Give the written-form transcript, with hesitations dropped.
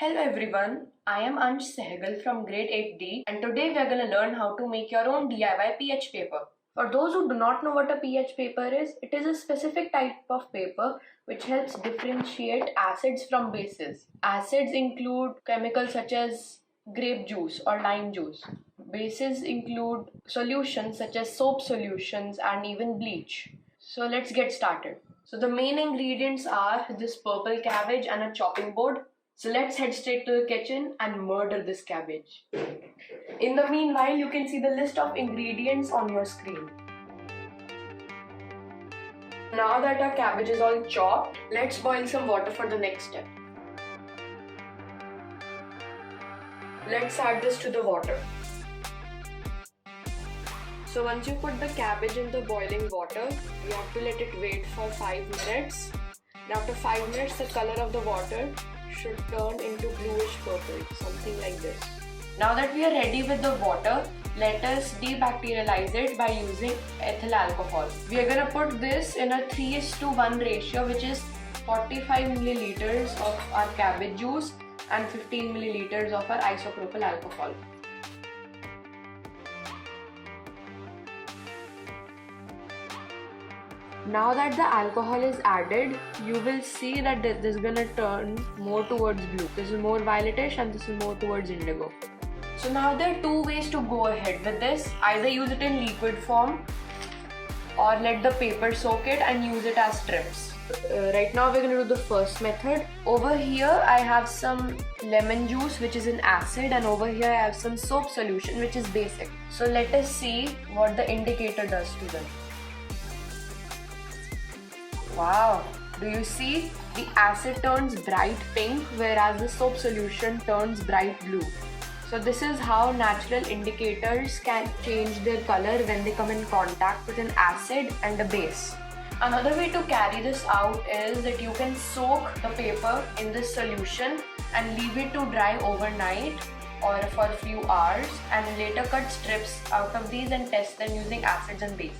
Hello everyone, I am Ansh Sehgal from grade 8D and today we are going to learn how to make your own DIY pH paper. For those who do not know what a pH paper is, it is a specific type of paper which helps differentiate acids from bases. Acids include chemicals such as grape juice or lime juice. Bases include solutions such as soap solutions and even bleach. So let's get started. So the main ingredients are this purple cabbage and a chopping board. So let's head straight to the kitchen and murder this cabbage. In the meanwhile, you can see the list of ingredients on your screen. Now that our cabbage is all chopped, let's boil some water for the next step. Let's add this to the water. So once you put the cabbage in the boiling water, you have to let it wait for 5 minutes. And after 5 minutes, the color of the water should turn into bluish purple, something like this. Now that we are ready with the water, let us debacterialize it by using ethyl alcohol. We are going to put this in a 3:1 ratio, which is 45 milliliters of our cabbage juice and 15 milliliters of our isopropyl alcohol. Now that the alcohol is added, you will see that this is going to turn more towards blue. This is more violetish and this is more towards indigo. So now there are two ways to go ahead with this. Either use it in liquid form or let the paper soak it and use it as strips. Right now we're going to do the first method. Over here I have some lemon juice which is an acid, and over here I have some soap solution which is basic. So let us see what the indicator does to them. Wow, do you see? The acid turns bright pink whereas the soap solution turns bright blue. So this is how natural indicators can change their color when they come in contact with an acid and a base. Another way to carry this out is that you can soak the paper in this solution and leave it to dry overnight or for a few hours, and later cut strips out of these and test them using acids and bases.